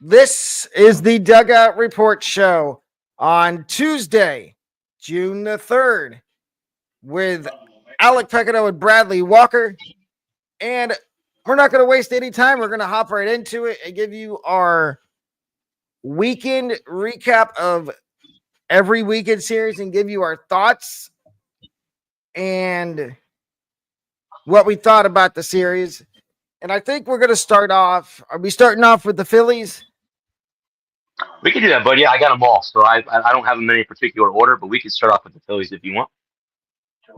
This is the Dugout Report Show on Tuesday, June the 3rd, with Alec Pecado and Bradley Walker. And we're not going to waste any time. We're going to hop right into it and give you our weekend recap of every weekend series and give you our thoughts and what we thought about the series. And I think we're going to start off. Are we starting off with the Phillies? We can do that, but yeah, I got them all, so I don't have them in any particular order, but we can start off with the Phillies if you want.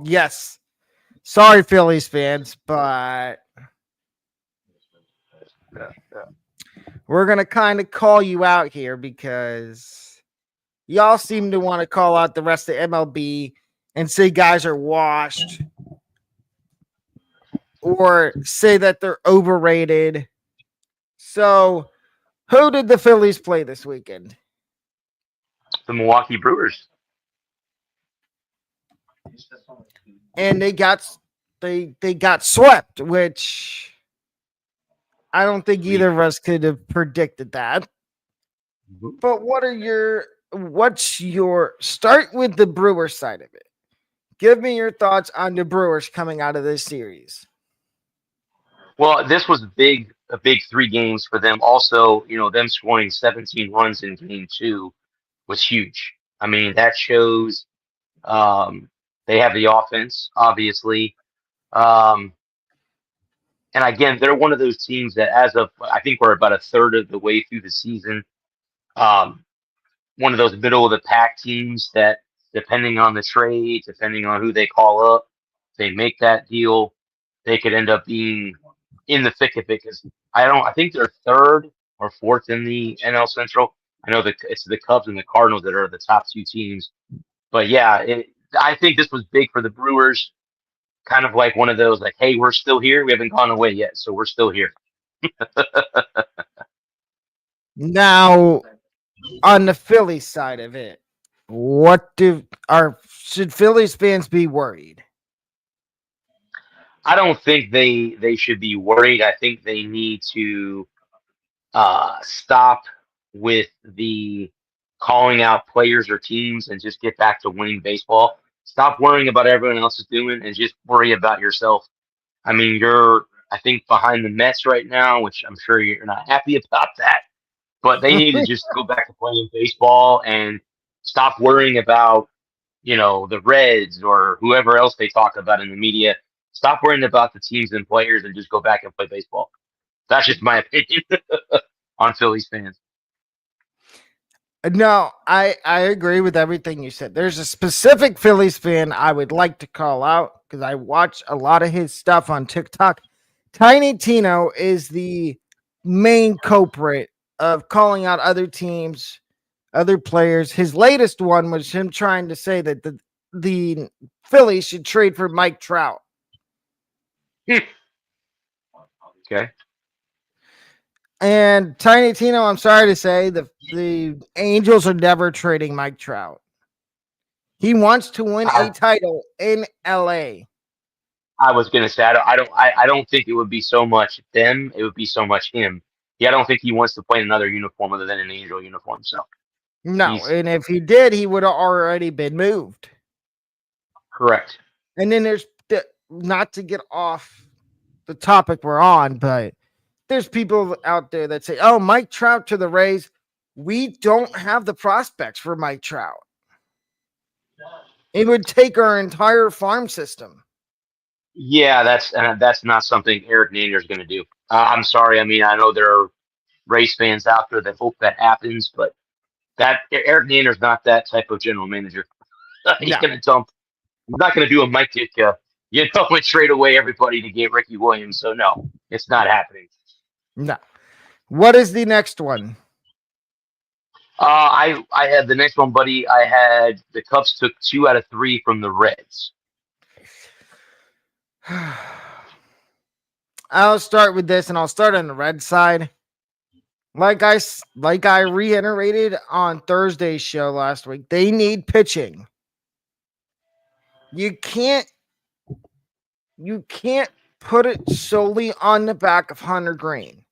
Yes. Sorry, Phillies fans, but we're going to kind of call you out here because y'all seem to want to call out the rest of MLB and say guys are washed or say that they're overrated. So, who did the Phillies play this weekend? The Milwaukee Brewers. And they got swept, which I don't think either of us could have predicted that. But what's your start with the Brewers side of it? Give me your thoughts on the Brewers coming out of this series. Well, this was a big 3 games for them. Also, them scoring 17 runs in game 2 was huge. I mean, that shows they have the offense, obviously. Um, and again, they're one of those teams that, as of I think we're about a third of the way through the season, um, one of those middle of the pack teams that, depending on the trade, depending on who they call up, they make that deal, they could end up being in the thick of it. Because I think they're third or fourth in the NL Central. I know that it's the Cubs and the Cardinals that are the top 2 teams. But yeah, I think this was big for the Brewers. Kind of like one of those, like, hey, we're still here. We haven't gone away yet, so we're still here. Now, on the Phillies side of it, should Phillies fans be worried? I don't think they should be worried. I think they need to stop with the calling out players or teams and just get back to winning baseball. Stop worrying about everyone else is doing and just worry about yourself. I mean, I think, behind the Mets right now, which I'm sure you're not happy about that, but they need to just go back to playing baseball and stop worrying about, the Reds or whoever else they talk about in the media. Stop worrying about the teams and players and just go back and play baseball. That's just my opinion on Phillies fans. No, I agree with everything you said. There's a specific Phillies fan I would like to call out because I watch a lot of his stuff on TikTok. Tiny Tino is the main culprit of calling out other teams, other players. His latest one was him trying to say that the Phillies should trade for Mike Trout. Okay. And Tiny Tino, I'm sorry to say, the Angels are never trading Mike Trout. He wants to win a title in LA. I was gonna say I don't think it would be so much them. It would be so much him. Yeah, I don't think he wants to play in another uniform other than an Angel uniform. So no, and if he did, he would have already been moved. Correct. And then there's not to get off the topic we're on, but there's people out there that say, "Oh, Mike Trout to the Rays." We don't have the prospects for Mike Trout. It would take our entire farm system. Yeah, that's not something Eric Nader is going to do. I'm sorry. I mean, I know there are Rays fans out there that hope that happens, but that Eric Nader's not that type of general manager. He's going to dump. He's not going to do a Mike Ditka, and trade away everybody to get Ricky Williams. So no, it's not happening. No. What is the next one? I had the next one, buddy. I had the Cubs took 2 out of 3 from the Reds. I'll start with this, and I'll start on the red side. Like I reiterated on Thursday's show last week, they need pitching. You can't put it solely on the back of Hunter Green.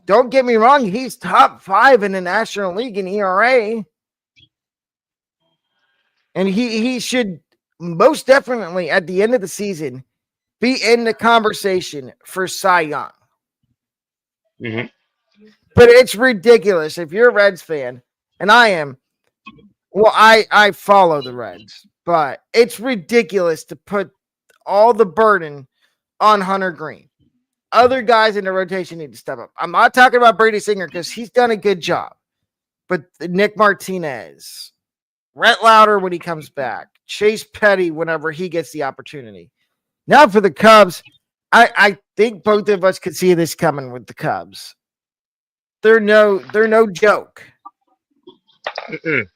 don't get me wrong, he's top 5 in the National League in ERA. And he should most definitely at the end of the season be in the conversation for Cy Young. Mm-hmm. But it's ridiculous if you're a Reds fan, and I am. Well, I follow the Reds, but it's ridiculous to put all the burden on Hunter Green. Other guys in the rotation need to step up. I'm not talking about Brady Singer because he's done a good job, but Nick Martinez, Rhett Lauder when he comes back, Chase Petty whenever he gets the opportunity. Now for the Cubs, I think both of us could see this coming with the Cubs. They're no joke. Mm-mm.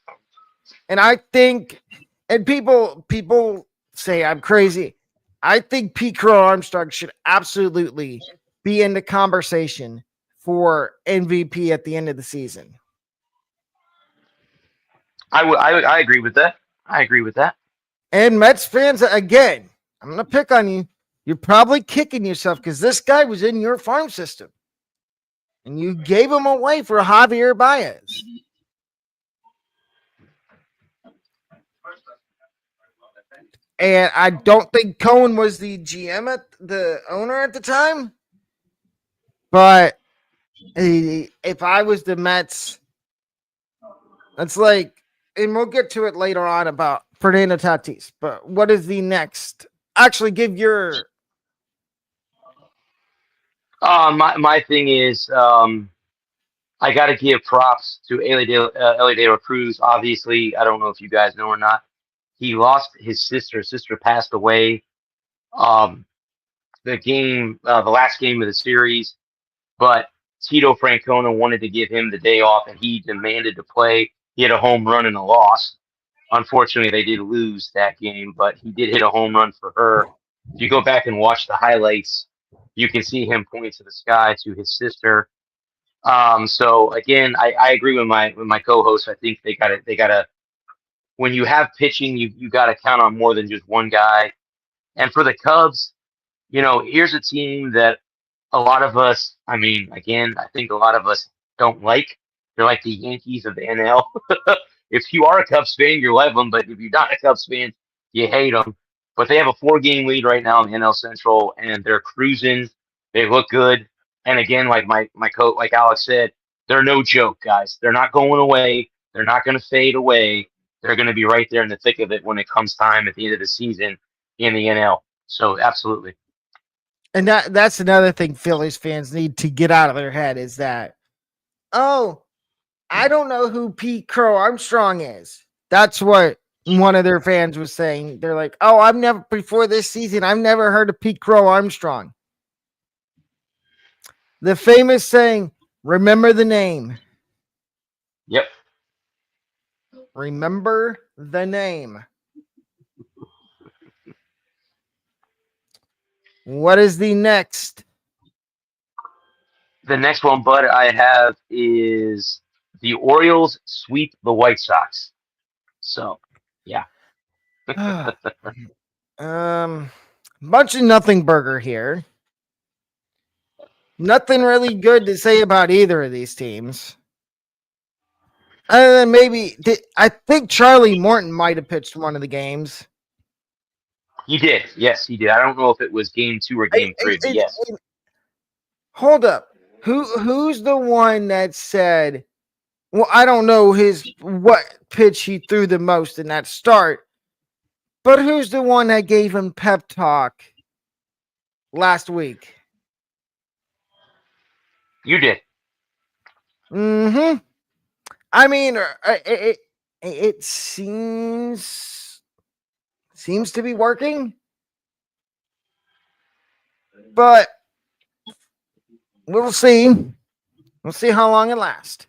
And I think, and people say I'm crazy. I think Pete Crow Armstrong should absolutely be in the conversation for MVP at the end of the season. I agree with that. I agree with that. And Mets fans, again, I'm going to pick on you. You're probably kicking yourself because this guy was in your farm system. And you gave him away for Javier Baez. And I don't think Cohen was the GM the owner at the time. But if I was the Mets, that's like, and we'll get to it later on about Fernando Tatis. But what is the next? Actually, give your. My thing is, I got to give props to Ellie De La Cruz. Obviously, I don't know if you guys know or not. He lost his sister. His sister passed away. Um, the last game of the series, but Tito Francona wanted to give him the day off, and he demanded to play. He hit a home run in a loss. Unfortunately, they did lose that game, but he did hit a home run for her. If you go back and watch the highlights, you can see him point to the sky to his sister. So again, I agree with my co-host. I think they gotta when you have pitching, you gotta count on more than just one guy. And for the Cubs, here's a team that a lot of us, I mean, again, I think a lot of us don't like. They're like the Yankees of the NL. If you are a Cubs fan, you love them, but if you're not a Cubs fan, you hate them. But they have a 4-game lead right now in the NL Central, and they're cruising. They look good. And again, like my coach, like Alex said, they're no joke, guys. They're not going away. They're not going to fade away. They're going to be right there in the thick of it when it comes time at the end of the season in the NL. So absolutely. And that's another thing Phillies fans need to get out of their head is that, oh, I don't know who Pete Crow Armstrong is. That's what one of their fans was saying. They're like, oh, before this season, I've never heard of Pete Crow Armstrong. The famous saying, remember the name. Yep. Remember the name. What is the next? The next one, Bud, I have is the Orioles sweep the White Sox. So, yeah. Bunch of nothing burger here. Nothing really good to say about either of these teams. Other than maybe, I think Charlie Morton might have pitched one of the games. He did. Yes, he did. I don't know if it was game 2 or game 3, but yes. Hold up. Who's the one that said, well, I don't know what pitch he threw the most in that start, but who's the one that gave him pep talk last week? You did. Mm-hmm. I mean, it seems to be working, but we'll see. We'll see how long it lasts.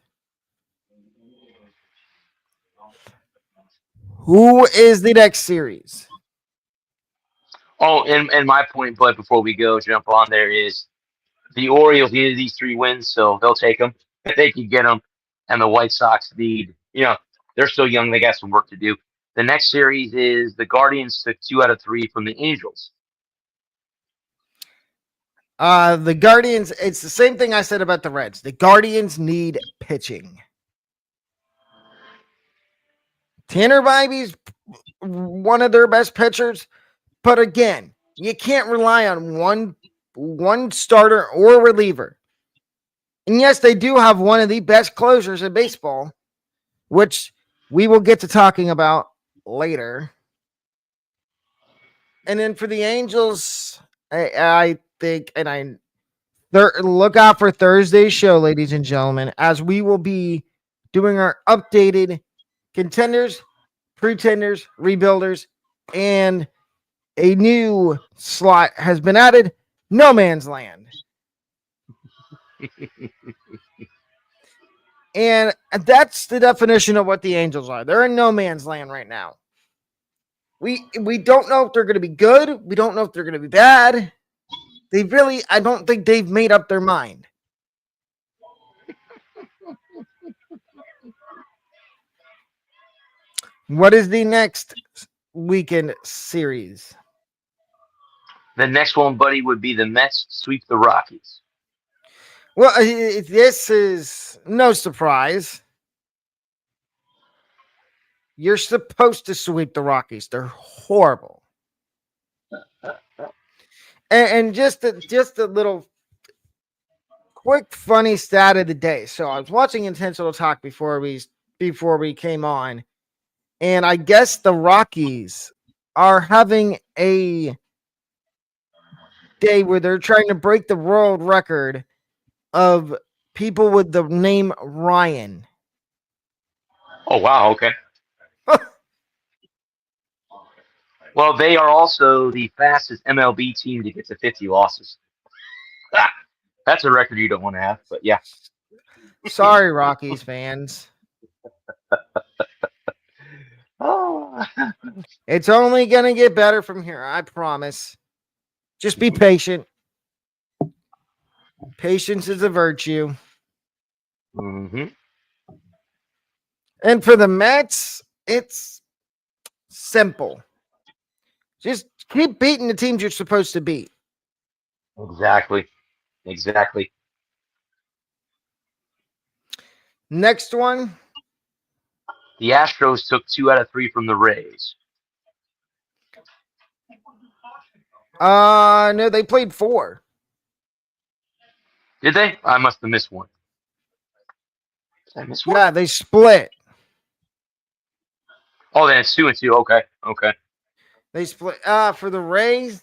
Who is the next series? Oh, and my point, Bud, before we jump on there is the Orioles needed these 3 wins, so they'll take them if they can get them. And the White Sox need, they're still young. They got some work to do. The next series is the Guardians took 2 out of 3 from the Angels. The Guardians, it's the same thing I said about the Reds. The Guardians need pitching. Tanner Bibee's one of their best pitchers, but again, you can't rely on one starter or reliever. And yes, they do have one of the best closers in baseball, which we will get to talking about later. And then for the Angels, I think, and I look out for Thursday's show, ladies and gentlemen, as we will be doing our updated contenders, pretenders, rebuilders, and a new slot has been added, No Man's Land. And that's the definition of what the Angels are. They're in no man's land right now. We don't know if they're going to be good. We don't know if they're going to be bad. I don't think they've made up their mind. What is the next weekend series? The next one, buddy, would be the Mets sweep the Rockies. Well, this is no surprise. You're supposed to sweep the Rockies. They're horrible. And just a little quick funny stat of the day. So I was watching Intentional Talk before we came on, and I guess the Rockies are having a day where they're trying to break the world record of people with the name Ryan. Oh, wow. Okay. Well, they are also the fastest MLB team to get to 50 losses. That's a record you don't want to have, but yeah. Sorry, Rockies fans. Oh. It's only going to get better from here, I promise. Just be patient. Patience is a virtue. Mm-hmm. And for the Mets, it's simple. Just keep beating the teams you're supposed to beat. Exactly. Next one. The Astros took 2 out of 3 from the Rays. No, they played 4. Did they? I must have missed one. Did I miss one? Yeah, they split. Oh, then it's 2 and 2. Okay. They split. For the Rays,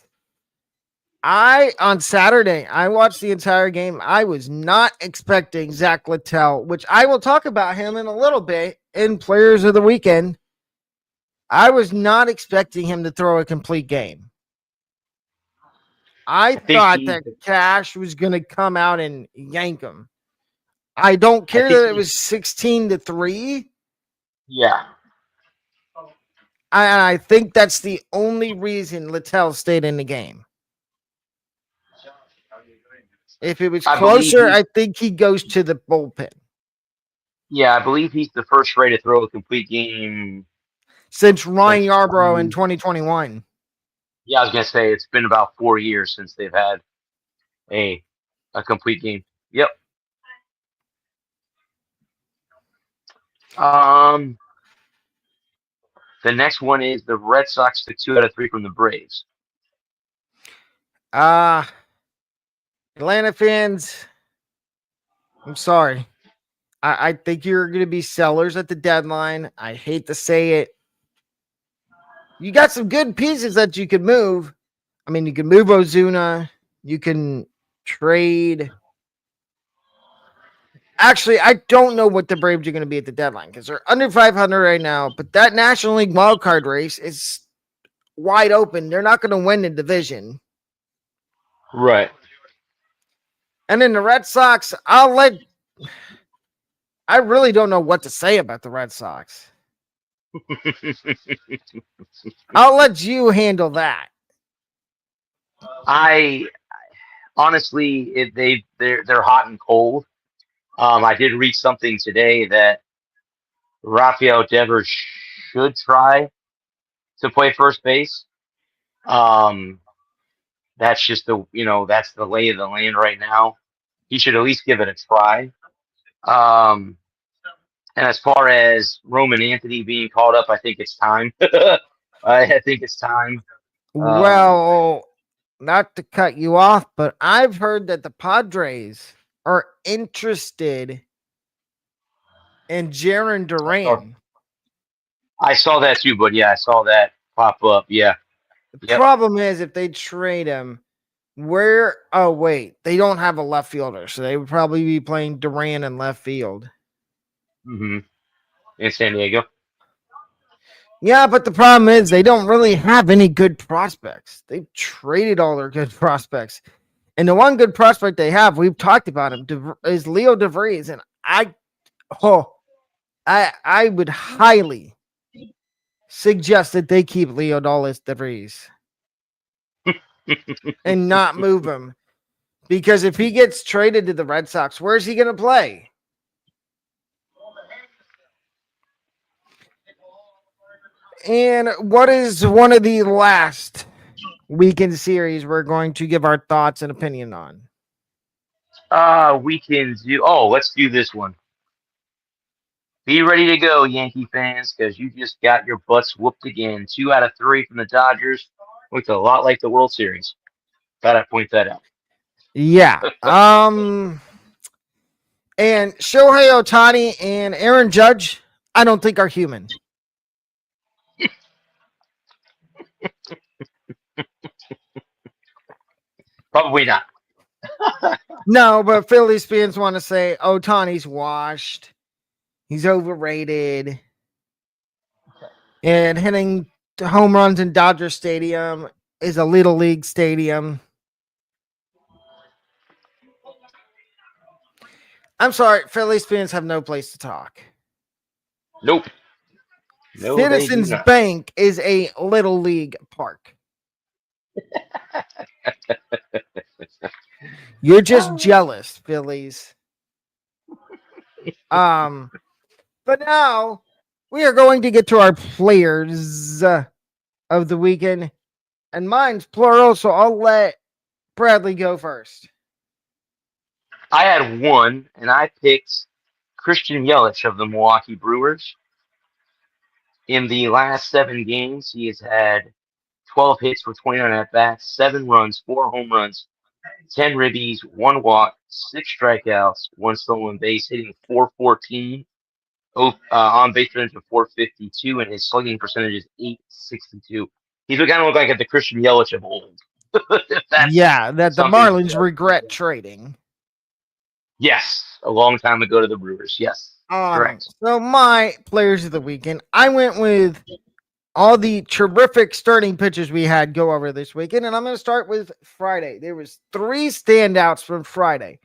on Saturday, I watched the entire game. I was not expecting Zach Littell, which I will talk about him in a little bit in Players of the Weekend. I was not expecting him to throw a complete game. I thought that Cash was going to come out and yank him. I don't care that it was 16-3. Yeah. And I think that's the only reason Littell stayed in the game. If it was closer, I think he goes to the bullpen. Yeah, I believe he's the first Ray to throw a complete game since Ryan Yarbrough in 2021. Yeah, I was gonna say it's been about 4 years since they've had a complete game. Yep. The next one is the Red Sox took 2 out of 3 from the Braves. Atlanta fans, I'm sorry. I think you're going to be sellers at the deadline. I hate to say it. You got some good pieces that you could move. I mean, you can move Ozuna. You can trade. Actually, I don't know what the Braves are going to be at the deadline because they're under 500 right now. But that National League wildcard race is wide open. They're not going to win the division. Right. And then the Red Sox, I really don't know what to say about the Red Sox. I'll let you handle that. I honestly, they're hot and cold. I did read something today that Rafael Devers should try to play first base. that's just that's the lay of the land right now. He should at least give it a try. Um, and as far as Roman Anthony being called up, I think it's time. I think it's time. Um, Well, not to cut you off, but I've heard that the Padres are interested in Jaron I saw, Duran. I saw that too, but yeah, I saw that pop up. Yeah. The Yep. problem is if they trade him, where oh wait, they don't have a left fielder, so they would probably be playing Duran in left field. Hmm. In San Diego. Yeah, but the problem is they don't really have any good prospects. They've traded all their good prospects. And the one good prospect they have, we've talked about him, is Leo DeVries. And I would highly suggest that they keep Leo DeVries and not move him. Because if he gets traded to the Red Sox, where's he going to play? And what is one of the last weekend series we're going to give our thoughts and opinion on? We can do. Oh, let's do this one. Be ready to go, Yankee fans, because you just got your butts whooped again. 2 out of 3 from the Dodgers. Looked a lot like the World Series. Gotta point that out. Yeah. And Shohei Ohtani and Aaron Judge, I don't think are human. Probably not. No, but Phillies fans want to say Ohtani's washed. He's overrated. And hitting home runs in Dodger Stadium is a little league stadium. I'm sorry, Phillies fans have no place to talk. Nope. No, they do Citizens not. Bank is a little league park. You're just jealous, Phillies. But now we are going to get to our players of the weekend, and mine's plural, so I'll let Bradley go first. I had one, and I picked Christian Yelich of the Milwaukee Brewers. In the last 7 games, he has had 12 hits for 29 at bats, 7 runs, 4 home runs, 10 ribbies, 1 walk, 6 strikeouts, 1 stolen base, hitting .414, on base percentage of .452, and his slugging percentage is .862. He's kind of look like the Christian Yelich of old. Yeah, that the Marlins regret trading. Yes, a long time ago to the Brewers. Yes, correct. So my players of the weekend, I went with all the terrific starting pitchers we had go over this weekend, and I'm going to start with Friday. There was 3 standouts from Friday.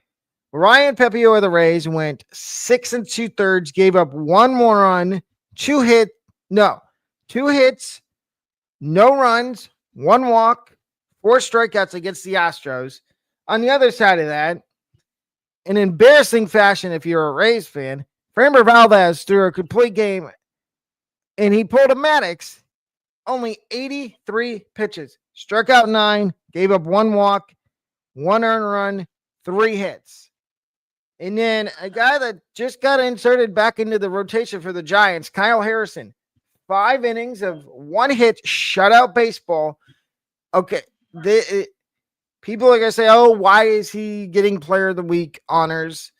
Ryan Pepio of the Rays went 6 2/3, gave up 1 more run, 2 hits, no runs, 1 walk, 4 strikeouts against the Astros. On the other side of that, in embarrassing fashion, if you're a Rays fan, Framber Valdez threw a complete game, and he pulled a Maddox. Only 83 pitches, struck out 9, gave up 1 walk, 1 earned run, 3 hits. And then a guy that just got inserted back into the rotation for the Giants, Kyle Harrison, 5 innings of 1 hit, shutout baseball. Okay, people are going to say, oh, why is he getting player of the week honors?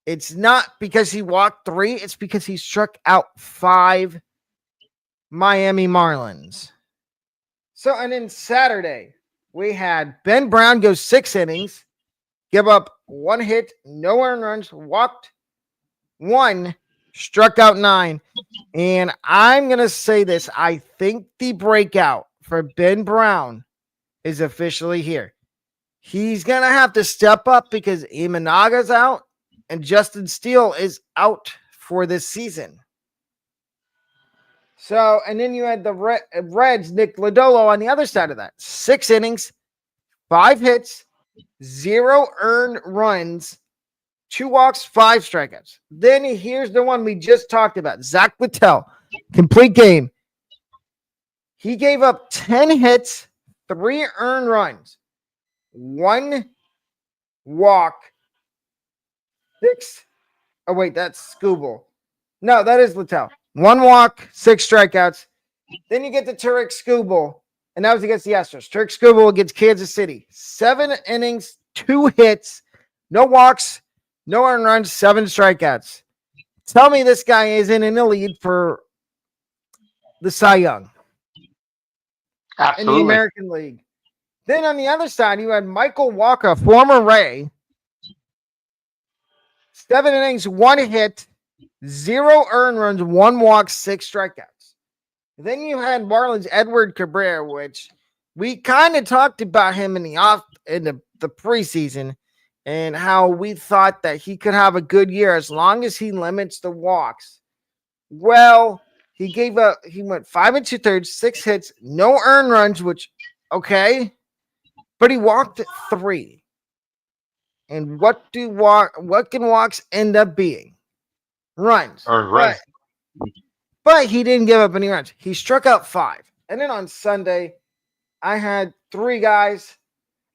It's not because he walked 3. It's because he struck out 5 Miami Marlins. So, and then Saturday, we had Ben Brown go 6 innings, give up 1 hit, no earned runs, walked 1, struck out 9. And I'm going to say this. I think the breakout for Ben Brown is officially here. He's going to have to step up because Imanaga's out and Justin Steele is out for this season. So, and then you had the Reds, Nick Lodolo on the other side of that. 6 innings, 5 hits, 0 earned runs, 2 walks, 5 strikeouts. Then here's the one we just talked about. Zach Littell, complete game. He gave up 10 hits, 3 earned runs. 1 walk, 6. Oh, wait, that's Scooble. No, that is Littell. 1 walk, 6 strikeouts. Then you get to Turek Skubal, and that was against the Astros. Turek Skubal against Kansas City. 7 innings, 2 hits, no walks, no earned runs, 7 strikeouts. Tell me this guy isn't in the lead for the Cy Young in the Absolutely. American League. Then on the other side, you had Michael Walker, former Ray. 7 innings, 1 hit, 0 earned runs, 1 walk, 6 strikeouts. Then you had Marlins Edward Cabrera, which we kind of talked about him in the preseason and how we thought that he could have a good year as long as he limits the walks. Well, he went 5 2/3, 6 hits, no earned runs, which okay, but he walked 3. And what can walks end up being? Runs. Or runs. But he didn't give up any runs. He struck out 5. And then on Sunday, I had 3 guys.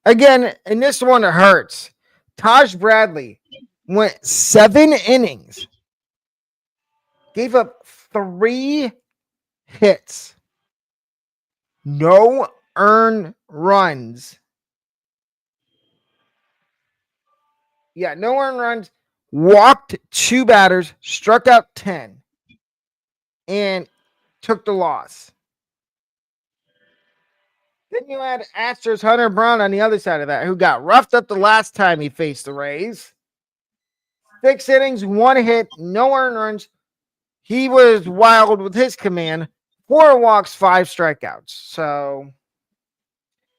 Again, and this one hurts. Taj Bradley went 7 innings. Gave up 3 hits. No earned runs. Yeah, no earned runs. Walked 2 batters. Struck out 10. And took the loss. Then you had Astros Hunter Brown on the other side of that, who got roughed up the last time he faced the Rays. 6 innings, 1 hit, no earned runs. He was wild with his command. 4 walks, 5 strikeouts. So,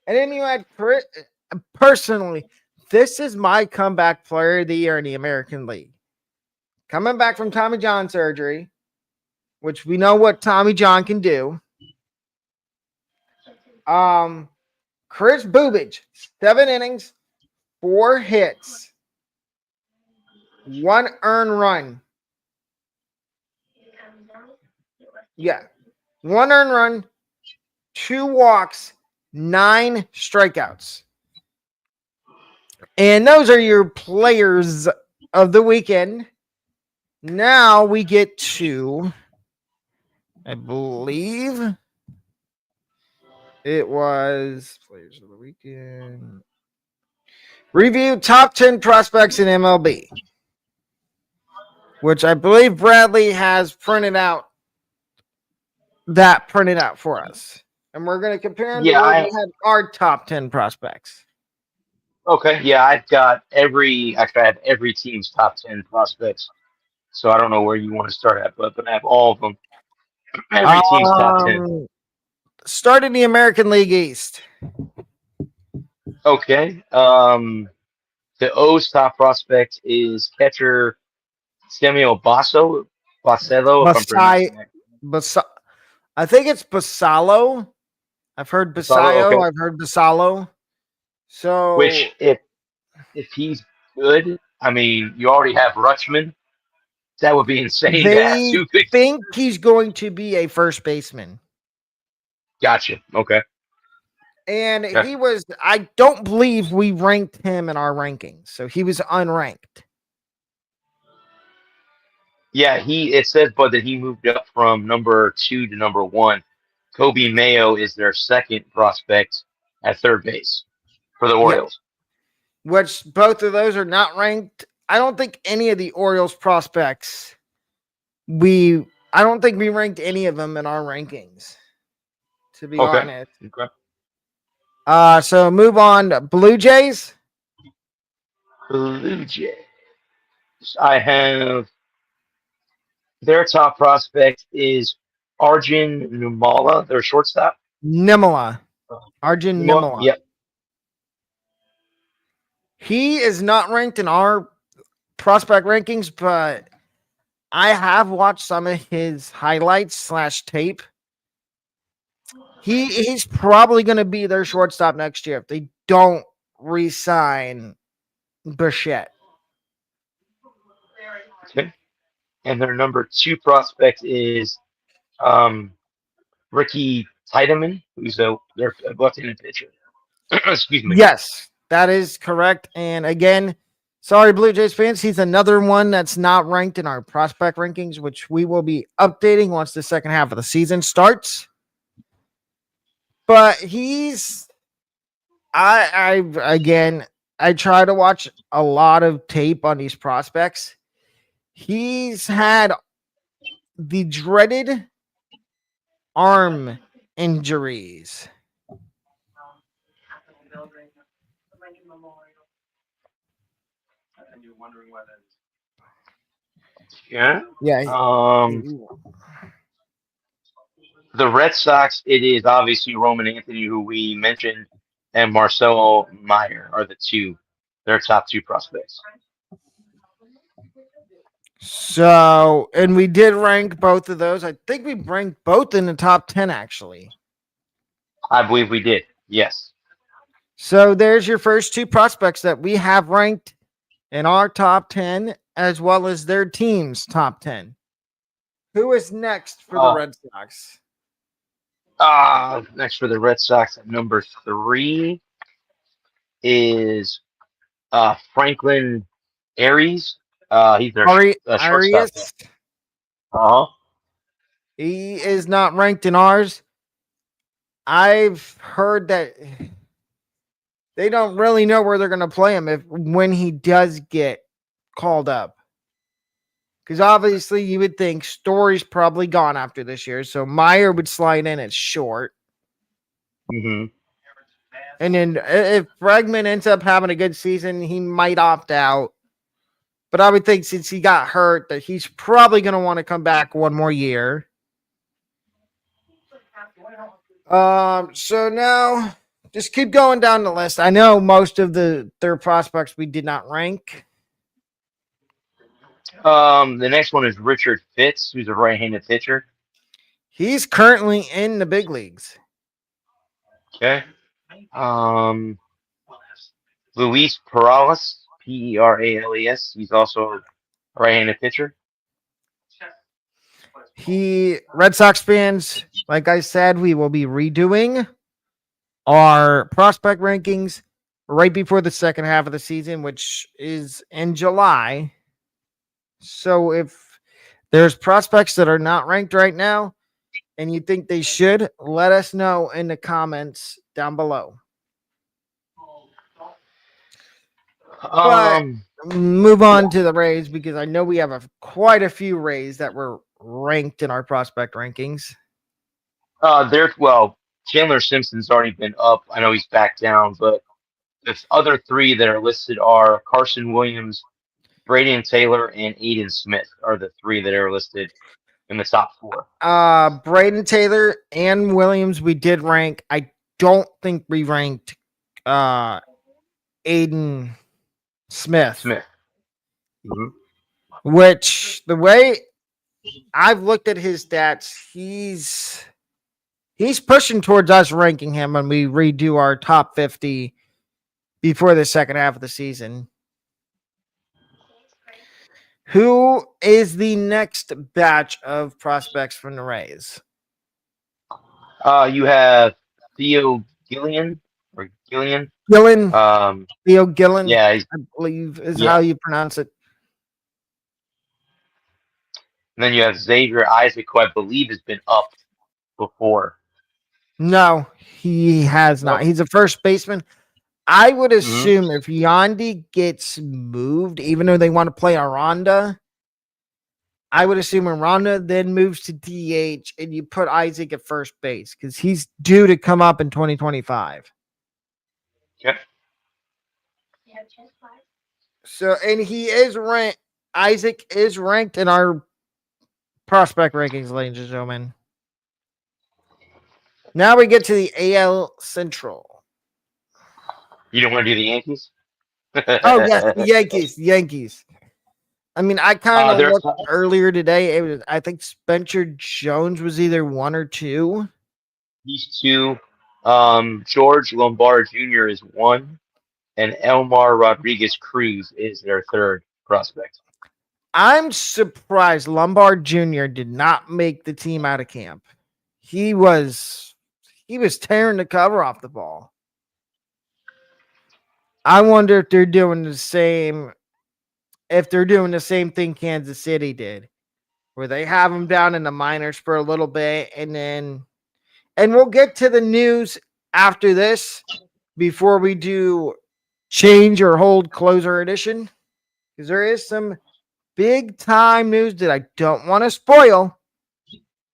and then you had personally, this is my comeback player of the year in the American League. Coming back from Tommy John surgery, which we know what Tommy John can do. Chris Bubich, 7 innings, 4 hits, 1 earned run. Yeah, 1 earned run, 2 walks, 9 strikeouts. And those are your players of the weekend. Now we get to, I believe it was players of the weekend. Review top 10 prospects in MLB, which I believe Bradley has printed out for us. And we're going to compare them to what we had our top 10 prospects. Okay, yeah, I have every team's top 10 prospects. So I don't know where you want to start at, but I have all of them. Every team's top 10. Start in the American League East. Okay. The O's top prospect is catcher Samuel Bacello. If I'm pronouncing that. I think it's Basallo. I've heard Basallo. Okay. I've heard Basallo. So, which if he's good, I mean, you already have Rutschman. That would be insane. They think he's going to be a first baseman. Gotcha. Okay. And he was, I don't believe we ranked him in our rankings. So he was unranked. Yeah, it says, but that he moved up from number 2 to number 1. Kobe Mayo is their second prospect at third base for the Orioles. Yeah. Which both of those are not ranked. I don't think any of the Orioles prospects, I don't think we ranked any of them in our rankings, to be honest. Okay. So move on to Blue Jays. Blue Jays. I have their top prospect is Arjun Nimala, their shortstop. Arjun Nimala. Yep. He is not ranked in our prospect rankings, but I have watched some of his highlights / tape. He's probably going to be their shortstop next year if they don't re-sign Bichette. Okay. And their number 2 prospect is Ricky Tiedemann, who's their left-handed pitcher. Excuse me. Yes. That is correct. And again, sorry, Blue Jays fans, he's another one that's not ranked in our prospect rankings, which we will be updating once the second half of the season starts. But I try to watch a lot of tape on these prospects. He's had the dreaded arm injuries. Yeah. Yeah. The Red Sox, it is obviously Roman Anthony, who we mentioned, and Marcelo Meyer are their top two prospects. So, and we did rank both of those. I think we ranked both in the top 10, actually. I believe we did. Yes. So there's your first two prospects that we have ranked in our top 10, as well as their team's top 10. Who is next for the Red Sox? Next for the Red Sox at number 3 is Franklin Aries. He's their shortstop. Arias. Uh-huh. He is not ranked in ours. I've heard that they don't really know where they're going to play him when he does get called up. Because obviously you would think Story's probably gone after this year, so Meyer would slide in at short. Mm-hmm. And then if Bregman ends up having a good season, he might opt out. But I would think since he got hurt that he's probably going to want to come back one more year. So now just keep going down the list. I know most of their prospects we did not rank. The next one is Richard Fitz, who's a right-handed pitcher. He's currently in the big leagues. Okay. Luis Perales, Perales. He's also a right-handed pitcher. Red Sox fans, like I said, we will be redoing our prospect rankings right before the second half of the season, which is in July. So if there's prospects that are not ranked right now and you think they should, let us know in the comments down below. But move on to the Rays because I know we have quite a few Rays that were ranked in our prospect rankings. Chandler Simpson's already been up. I know he's back down, but the other 3 that are listed are Carson Williams, Braden Taylor, and Aiden Smith are the 3 that are listed in the top 4. Braden Taylor and Williams we did rank. I don't think we ranked Aiden Smith. Mm-hmm. Which the way I've looked at his stats, he's pushing towards us ranking him when we redo our top 50 before the second half of the season. Who is the next batch of prospects from the Rays? You have Theo Gillian or Gillian. Theo Gillian. Yeah, I believe is how you pronounce it. And then you have Xavier Isaac, who I believe has been up before. No, he has not. He's a first baseman. I would assume if Yandy gets moved, even though they want to play Aranda, I would assume Aranda then moves to DH and you put Isaac at first base because he's due to come up in 2025. Okay. So, and he is ranked. Isaac is ranked in our prospect rankings, ladies and gentlemen. Now we get to the AL Central. You don't want to do the Yankees? Oh, yes, the Yankees. I mean, I kind of looked earlier today. It was, I think Spencer Jones was either 1 or 2. These 2. George Lombard Jr. is 1, and Elmar Rodriguez Cruz is their 3rd prospect. I'm surprised Lombard Jr. did not make the team out of camp. He was tearing the cover off the ball. I wonder if they're doing the same. If they're doing the same thing Kansas City did, where they have him down in the minors for a little bit, and we'll get to the news after this before we do change or hold closer edition, because there is some big time news that I don't want to spoil.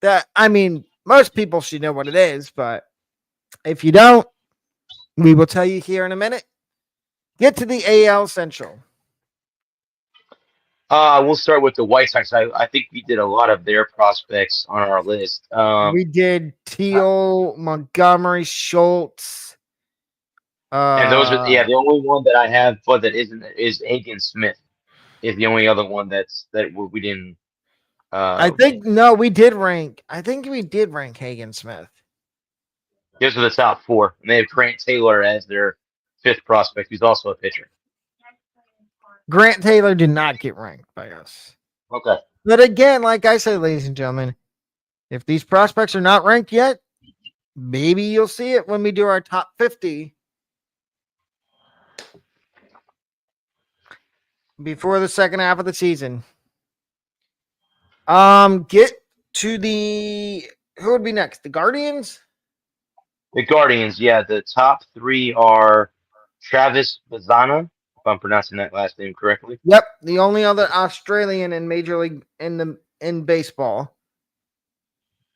That, I mean, most people should know what it is, but if you don't, we will tell you here in a minute. Get to the AL Central. We'll start with the White Sox. I think we did a lot of their prospects on our list. We did Teal, Montgomery, Schultz. And those are the only one that I have, but that isn't is Hagen Smith. Is the only other one that we didn't. I think no, we did rank. I think we did rank Hagen Smith. Those are the top four, and they have Grant Taylor as their fifth prospect, who's also a pitcher. Grant Taylor did not get ranked by us. Okay. But again, like I said, ladies and gentlemen, if these prospects are not ranked yet, maybe you'll see it when we do our top 50 before the second half of the season. Get to the who would be next? The Guardians? The Guardians, yeah. The top three are Travis Bazana, if I'm pronouncing that last name correctly. Yep, the only other Australian in Major League in baseball.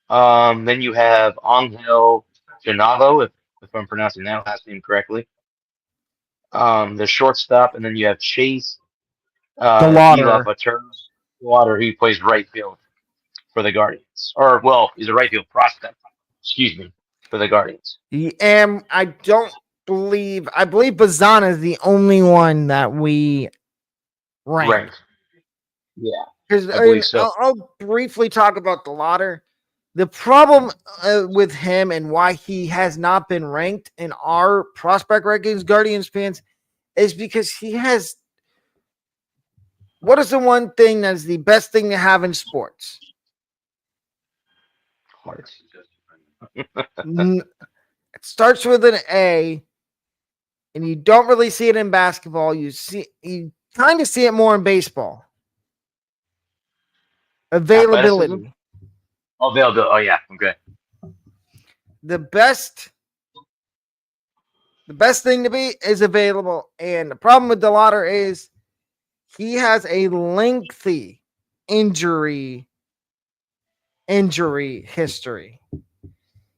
Then you have Angel Janavo, if I'm pronouncing that last name correctly. The shortstop, and then you have Chase DeLauder, who plays right field for the Guardians. Or, well, he's a right field prospect, excuse me, for the Guardians. And I believe Bazana is the only one that we ranked. Right. Yeah. Because I'll briefly talk about DeLauder. The problem with him and why he has not been ranked in our prospect rankings, Guardians fans, is because he has. What is the one thing that is the best thing to have in sports? Heart. It starts with an A, and you don't really see it in basketball. You kind of see it more in baseball. Availability. Availability. Oh yeah, okay. The best thing to be is available, and the problem with DeLauder is he has a lengthy injury history.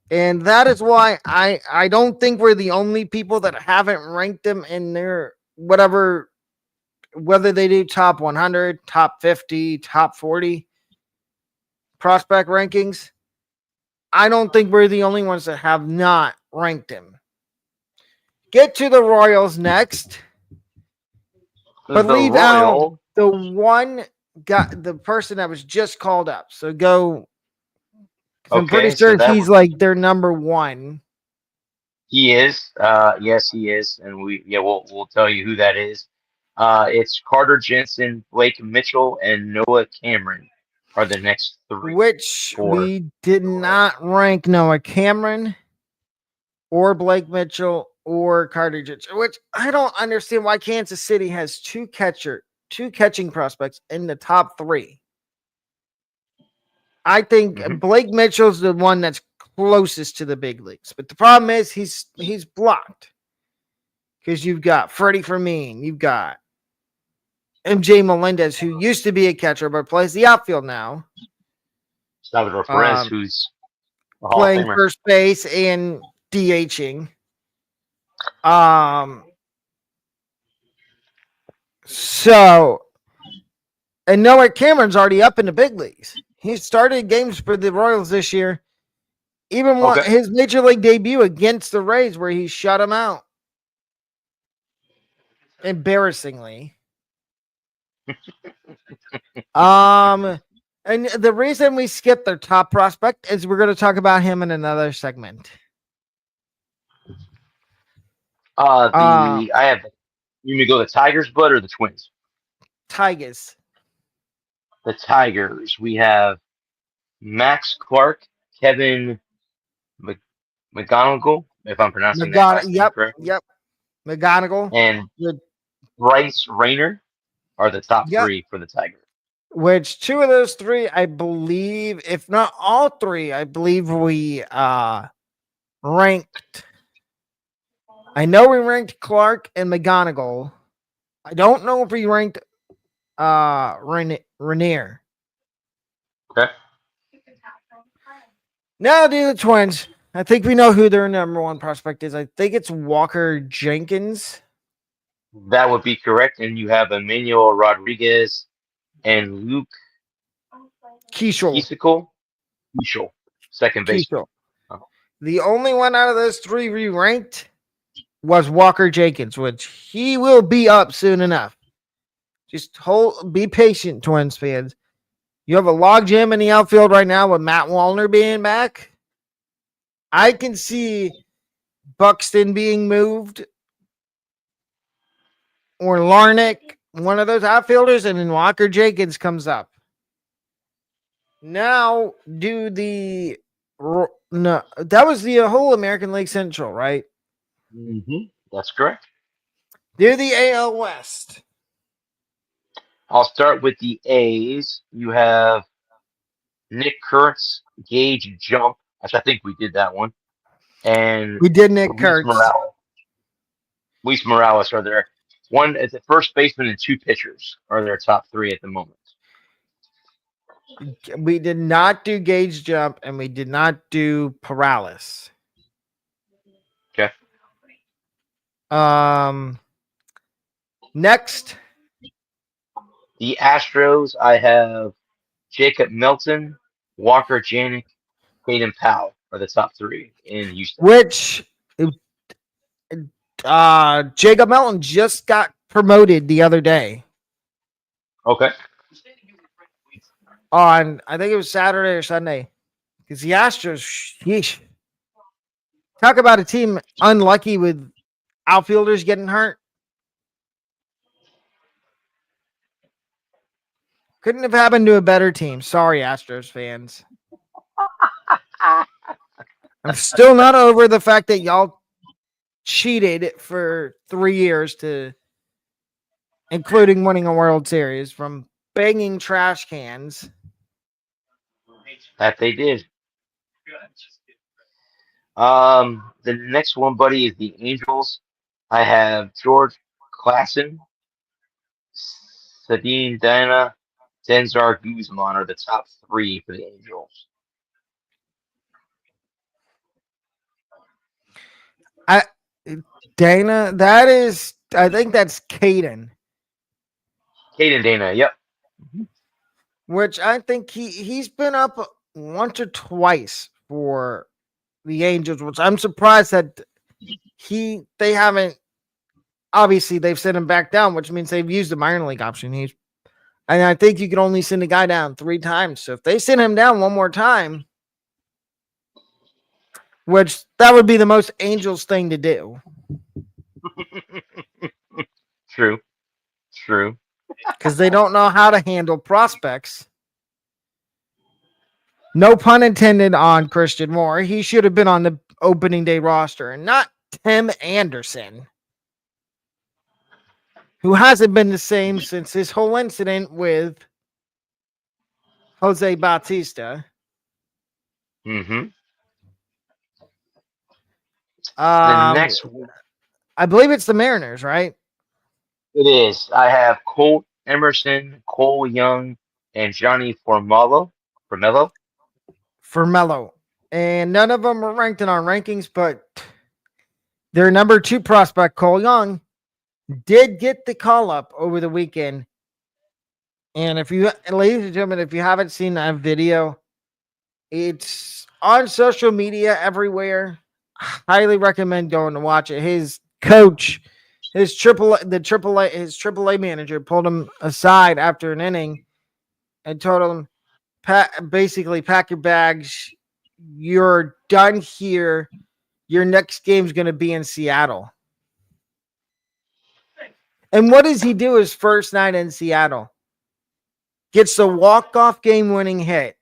And that is why I don't think we're the only people that haven't ranked him in their whether they do top 100, top 50, top 40 prospect rankings. I don't think we're the only ones that have not ranked him. Get to the Royals next. But leave out the one guy, the person that was just called up. So go. I'm pretty sure he's like their number one. He is. Yes, he is. And we'll tell you who that is. It's Carter Jensen, Blake Mitchell, and Noah Cameron are the next three. Which we did not rank Noah Cameron or Blake Mitchell or Carter Jensen, which I don't understand why Kansas City has two catching prospects in the top three. I think Blake Mitchell's the one that's closest to the big leagues, but the problem is he's blocked because you've got Freddie Fermin, you've got MJ Melendez, who used to be a catcher but plays the outfield now. Salvador Perez, who's playing first base and DHing. So, and Noah Cameron's already up in the big leagues. He started games for the Royals this year. Even his major league debut against the Rays, where he shut them out. Embarrassingly. And the reason we skipped their top prospect is we're going to talk about him in another segment. You may go the Tigers, bud, or the Twins? Tigers. The Tigers. We have Max Clark, Kevin McGonigal, if I'm pronouncing that last name correctly. Yep. McGonigal. and Good. Bryce Rayner are the top Yep. three for the Tigers. Which two of those three, I believe, if not all three, I believe we ranked. I know we ranked Clark and McGonigal. I don't know if we ranked Rainier. Okay. Now do the Twins. I think we know who their number one prospect is. I think it's Walker Jenkins. That would be correct. And you have Emmanuel Rodriguez and Luke Keishel. Keichel, second baseman. Keishel. The only one out of those three we ranked was Walker Jenkins, which he will be up soon enough. Just be patient, Twins fans. You have a logjam in the outfield right now with Matt Wallner being back. I can see Buxton being moved or Larnick, one of those outfielders, and then Walker Jenkins comes up. Now, that was the whole American League Central, right? Mm-hmm. That's correct. Do the AL West. I'll start with the A's. You have Nick Kurtz, Gage Jump, which I think we did that one, and We did Nick Luis Kurtz. Morales. Luis Morales are there. One is the first baseman and two pitchers are their top three at the moment. We did not do Gage Jump, and we did not do Paralysis. Okay. Next, the Astros, I have Jacob Melton, Walker Janik, Hayden Powell are the top three in Houston. which Jacob Melton just got promoted the other day. Okay. On, I think it was Saturday or Sunday. Because the Astros, sheesh. Talk about a team unlucky with outfielders getting hurt. Couldn't have happened to a better team. Sorry, Astros fans. I'm still not over the fact that y'all cheated for 3 years including winning a World Series from banging trash cans. That they did. The next one, buddy, is the Angels. I have George Klassen, Sadine Dana, Denzar Guzman are the top three for the Angels. Dana, I think that's Caden. Caden Dana, yep. Which I think he's been up once or twice for the Angels, which I'm surprised that they haven't. Obviously, they've sent him back down, which means they've used the minor league option. And I think you can only send a guy down 3 times. So if they send him down one more time, which that would be the most Angels thing to do. True. Because they don't know how to handle prospects. No pun intended on Christian Moore. He should have been on the opening day roster and not Tim Anderson, who hasn't been the same since his whole incident with Jose Bautista. Mm-hmm. The next one. I believe it's the Mariners, right? It is. I have Colt Emerson, Cole Young, and Johnny Formello. And none of them are ranked in our rankings, but their number 2 prospect, Cole Young, did get the call up over the weekend. And ladies and gentlemen, if you haven't seen that video, it's on social media everywhere. Highly recommend going to watch it. His coach, his AAA manager pulled him aside after an inning and told him, basically, pack your bags. You're done here. Your next game's going to be in Seattle. And what does he do his first night in Seattle? Gets the walk-off game-winning hit.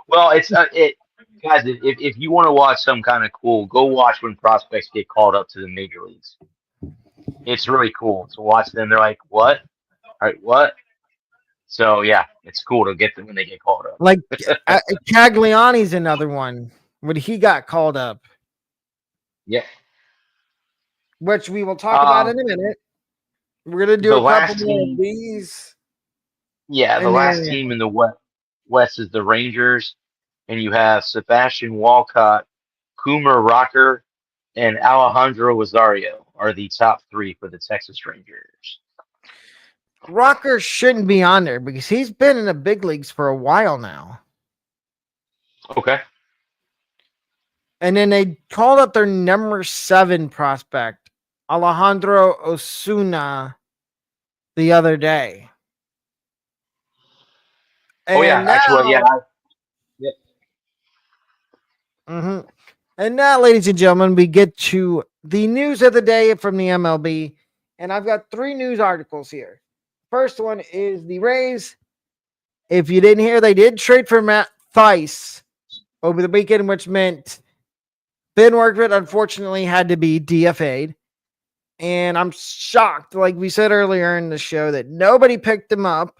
Well, Guys, if you want to watch some kind of cool, go watch when prospects get called up to the major leagues. It's really cool to watch them. They're like, what? All right, what? So yeah, it's cool to get them when they get called up. Like Cagliani's another one when he got called up, Yeah. which we will talk about in a minute. We're gonna do The a couple last more of team, these. yeah, the And last then team in the West is the Rangers, and you have Sebastian Walcott, Coomer Rocker, and Alejandro Rosario are the top three for the Texas Rangers. Rocker shouldn't be on there because he's been in the big leagues for a while now. Okay. And then they called up their number 7 prospect, Alejandro Osuna, the other day. Oh yeah, And actually, yeah. now, and now, ladies and gentlemen, we get to the news of the day from the MLB. And I've got 3 news articles here. First one is the Rays. If you didn't hear, they did trade for Matt Thaiss over the weekend, which meant Ben Workman unfortunately had to be DFA'd. And I'm shocked, like we said earlier in the show, that nobody picked him up.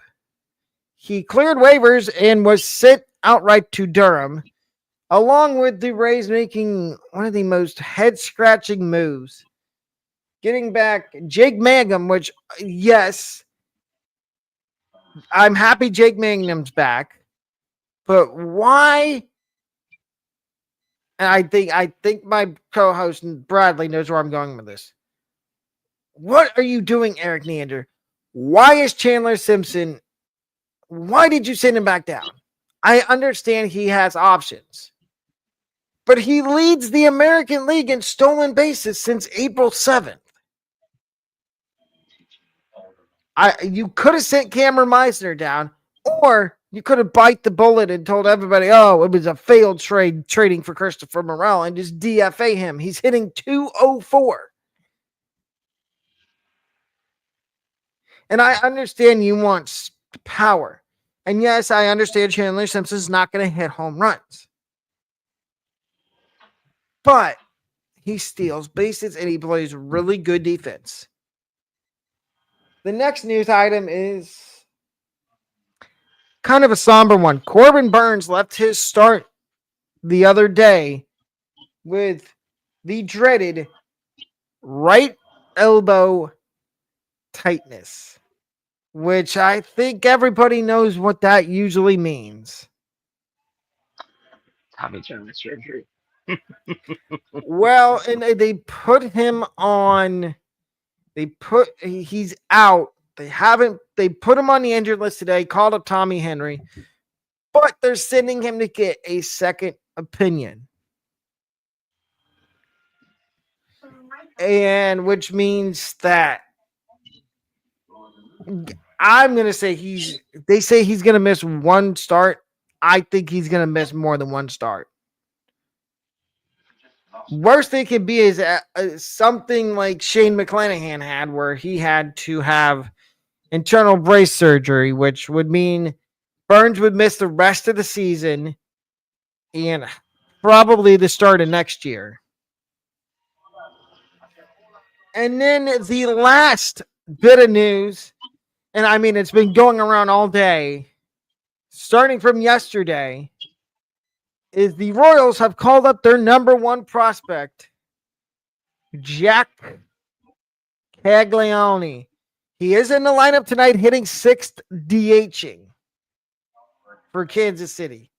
He cleared waivers and was sent outright to Durham, along with the Rays making one of the most head-scratching moves. Getting back Jake Mangum, which, yes, I'm happy Jake Mangum's back. But why? And I think my co-host Bradley knows where I'm going with this. What are you doing, Eric Neander? Why is Chandler Simpson? Why did you send him back down? I understand he has options, but he leads the American League in stolen bases since April 7th. You could have sent Cameron Meisner down, or you could have bite the bullet and told everybody, oh, it was a failed trade trading for Christopher Morel and just DFA him. He's hitting 204. And I understand you want power. And yes, I understand Chandler Simpson's not going to hit home runs. But he steals bases and he plays really good defense. The next news item is kind of a somber one. Corbin Burns left his start the other day with the dreaded right elbow tightness, which I think everybody knows what that usually means. Tommy John surgery. Well, and they put him on. He's out. They put him on the injured list today, called up Tommy Henry, but they're sending him to get a second opinion. And which means that I'm going to say they say he's going to miss one start. I think he's going to miss more than one start. Worst thing could be is something like Shane McClanahan had, where he had to have internal brace surgery, which would mean Burns would miss the rest of the season and probably the start of next year. And then the last bit of news, and I mean, it's been going around all day, starting from yesterday, is the Royals have called up their number 1 prospect, Jack Cagliani. He is in the lineup tonight, hitting 6th, DHing for Kansas City.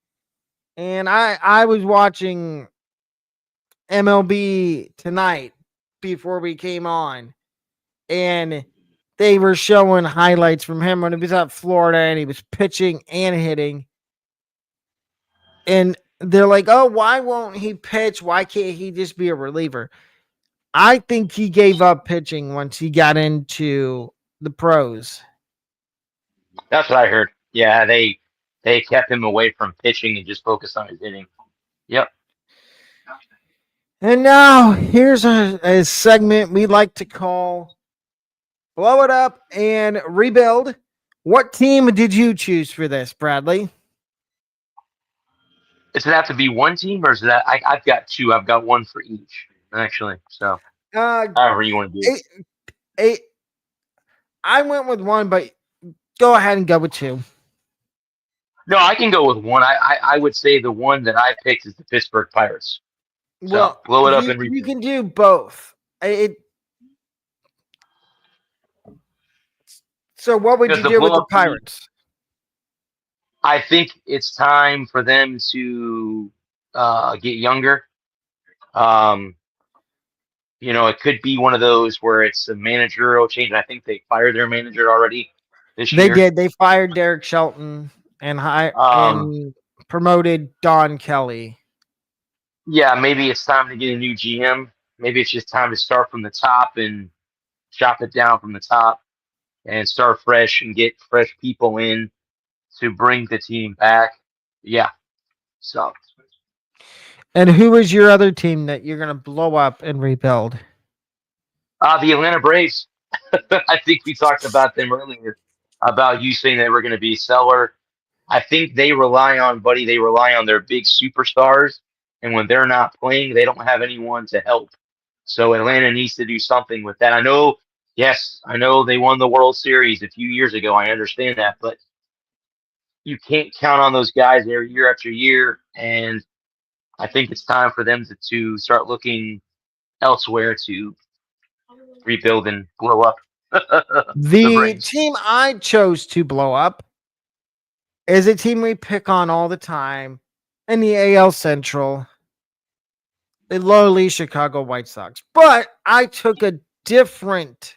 And I was watching MLB tonight before we came on, and they were showing highlights from him when he was at Florida and he was pitching and hitting. And they're like, oh, why won't he pitch? Why can't he just be a reliever? I think he gave up pitching once he got into the pros. That's what I heard. Yeah, they kept him away from pitching and just focused on his hitting. Yep. And now here's a segment we like to call Blow It Up and Rebuild. What team did you choose for this, Bradley? Does it have to be one team, or is that I've got two? I've got one for each, actually. So Uh, however you want to do it. eight, eight. I went with one, but go ahead and go with two. No, I can go with one. I would say the one that I picked is the Pittsburgh Pirates. So Well, blow it up and you rebuild. can do both. So what would Because you the do with blow the up team, Pirates? I think it's time for them to get younger. Um, it could be one of those where it's a managerial change. I think they fired their manager already this They year. did. They fired Derek Shelton Um, and promoted Don Kelly. yeah, maybe it's time to get a new GM. Maybe it's just time to start from the top and chop it down from the top and start fresh and get fresh people in to bring the team back. Yeah. So And who is your other team that you're going to blow up and rebuild? the Atlanta Braves. I think we talked about them earlier about you saying they were going to be a seller. I think they rely on, buddy, they rely on their big superstars. And when they're not playing, they don't have anyone to help. So Atlanta needs to do something with that. I know they won the World Series a few years ago. I understand that, but you can't count on those guys there year after year. And I think it's time for them to start looking elsewhere to rebuild and blow up the The Braves. team I chose to blow up is a team we pick on all the time in the AL Central, the lowly Chicago White Sox. But I took a different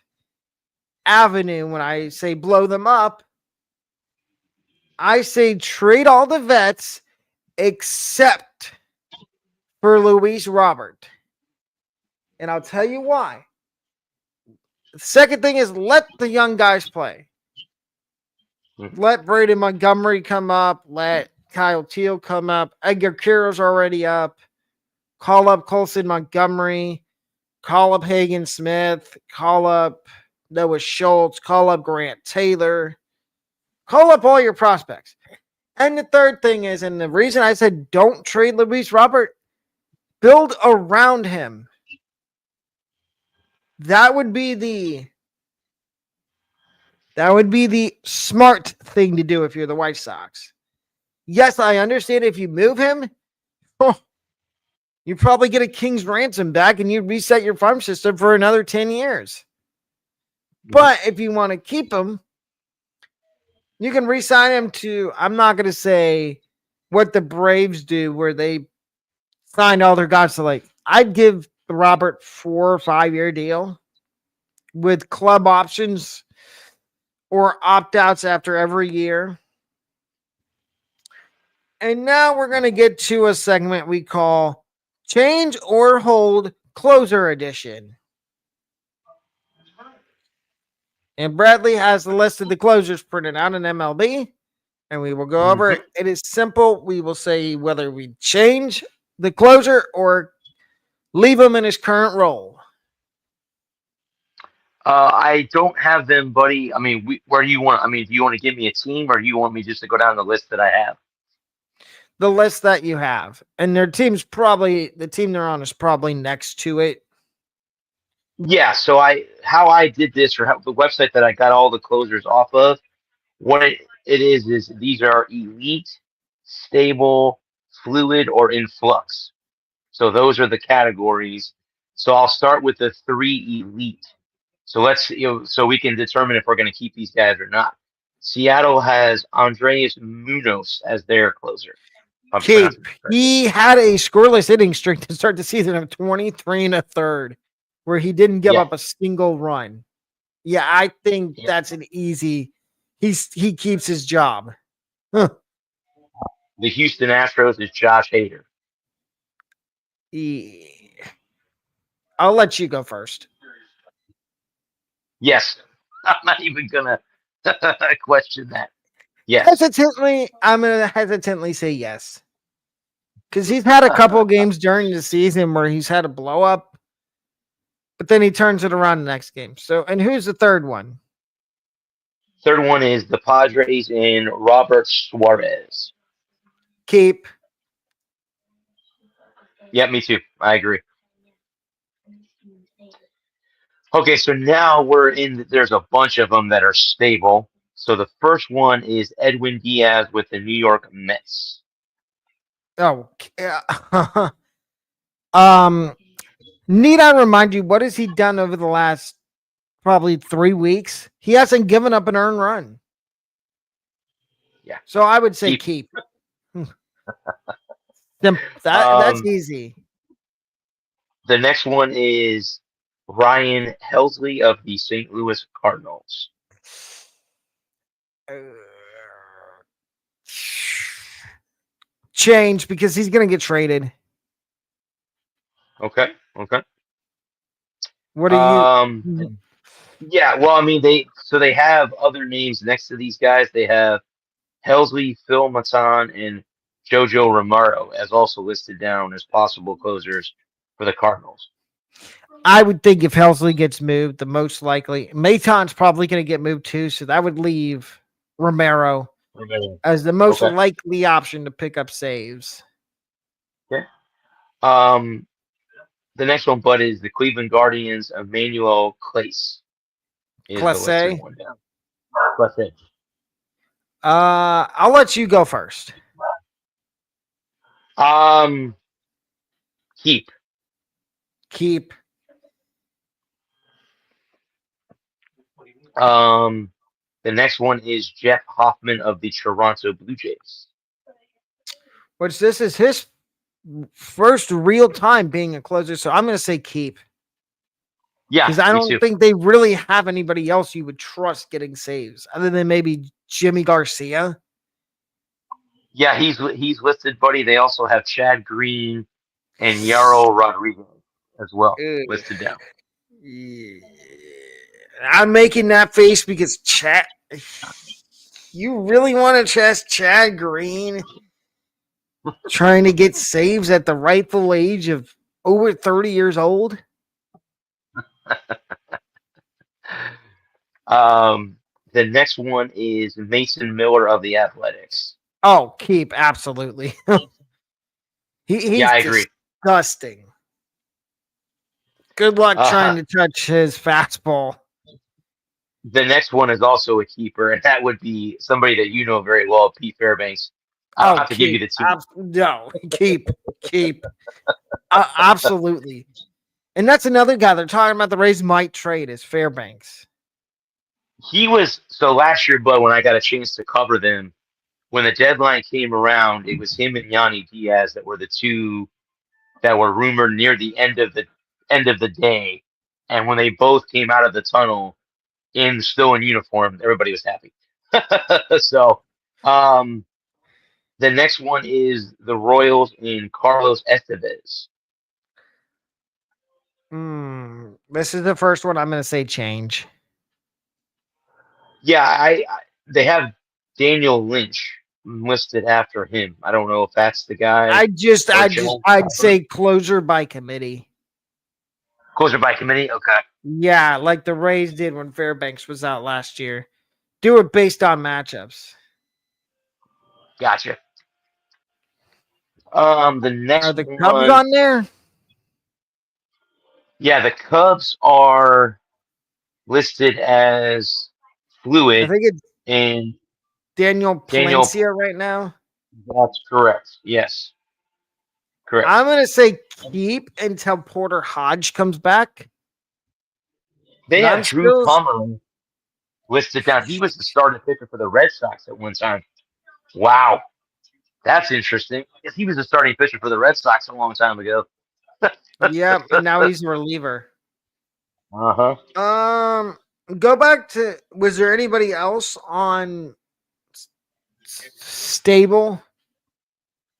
avenue when I say blow them up. I say trade all the vets except for Luis Robert. And I'll tell you why. The second thing is let the young guys play. Let Braden Montgomery come up. Let Kyle Teal come up. Edgar Quiro's already up. Call up Colson Montgomery. Call up Hagen Smith. Call up Noah Schultz. Call up Grant Taylor. Call up all your prospects. And the third thing is, and the reason I said don't trade Luis Robert, build around him. That would be the smart thing to do if you're the White Sox. Yes, I understand if you move him, you probably get a king's ransom back and you reset your farm system for another 10 years. But if you want to keep him, you can re-sign him to, I'm not going to say what the Braves do where they signed all their guys to, like, I'd give Robert 4 or 5 year deal with club options or opt-outs after every year. And now we're going to get to a segment we call Change or Hold Closer Edition. And Bradley has the list of the closers printed out in MLB, and we will go over it. It is simple. We will say whether we change the closer or leave him in his current role. I don't have them, buddy. I mean, where do you want? I mean, do you want to give me a team, or do you want me just to go down the list that I have? The list that you have. And their team's probably, the team they're on is probably next to it. Yeah. So how I did this, or how the website that I got all the closers off of, what it is these are elite, stable, fluid, or in flux. So those are the categories. So I'll start with the three elite. So so we can determine if we're going to keep these guys or not. Seattle has Andreas Munoz as their closer. Keep. He had a scoreless inning streak to start the season of 23 and a third, where he didn't give up a single run. Yeah, I think that's an easy. He keeps his job. Huh. The Houston Astros is Josh Hader. I'll let you go first. Yes, I'm not even gonna question that. Yes, I'm gonna hesitantly say yes, because he's had a couple games during the season where he's had a blow up, but then he turns it around the next game. So, and who's the third one? Third one is the Padres and Robert Suarez. Keep. Yeah, me too. I agree. Okay, so now we're in. There's a bunch of them that are stable. So the first one is Edwin Diaz with the New York Mets. Oh, um, need I remind you what has he done over the last probably 3 weeks? He hasn't given up an earned run. Yeah, So I would say keep. keep. That's Um, easy. the next one is Ryan Helsley of the St. Louis Cardinals. Uh, change because he's going to get traded. Okay, okay. What are you? Um, yeah. Well, I mean, they have other names next to these guys. They have Helsley, Phil Matan, and Jojo Romero as also listed down as possible closers for the Cardinals. I would think if Helsley gets moved, the most likely Maton's probably going to get moved too, so that would leave Romero as the most Okay. likely option to pick up saves. Okay. Um, the next one, Bud, is the Cleveland Guardians. Emmanuel Clace is the listed Classe. one down. Clase. I'll let you go first. Um, keep. Keep. The next one is Jeff Hoffman of the Toronto Blue Jays. Which this is his first real time being a closer, so I'm going to say keep. Yeah, Because I me don't too. think they really have anybody else you would trust getting saves other than maybe Jimmy Garcia. Yeah, he's listed, buddy. They also have Chad Green and Yarrow Rodriguez as well Ugh. listed down. Yeah. I'm making that face because Chad. You really want to trust Chad Green trying to get saves at the rightful age of over 30 years old? The next one is Mason Miller of the Athletics. Oh, keep absolutely. Yeah, He's I agree. disgusting. Good luck trying Uh, to touch his fastball. the next one is also a keeper, and that would be somebody that you know very well, Pete Fairbanks. I don't Oh, have to give you keep. the team. No, keep. Absolutely. And that's another guy they're talking about the Rays might trade is Fairbanks. He was so last year, but when I got a chance to cover them, when the deadline came around, it was him and Yanni Diaz that were the two that were rumored near the end of the day. And when they both came out of the tunnel still in uniform, everybody was happy. So um the next one is the Royals in Carlos Estevez. This is the first one I'm going to say change. Yeah, they have Daniel Lynch listed after him. I don't know if that's the guy or John I'd say closer by committee. closer by committee. Okay, Yeah, like the Rays did when Fairbanks was out last year. Do it based on matchups. gotcha. The Are next the Cubs one, on there? yeah, the Cubs are listed as I fluid, think it's and Daniel Daniel. Palencia right now. That's correct. Yes, correct. I'm going to say keep until Porter Hodge comes back. They But I'm have Drew still Pomeroy listed down. He was the starting pitcher for the Red Sox at one time. Wow, that's interesting. He was the starting pitcher for the Red Sox a long time ago. yeah, and now he's a reliever. Uh-huh. Go back to was there anybody else on stable?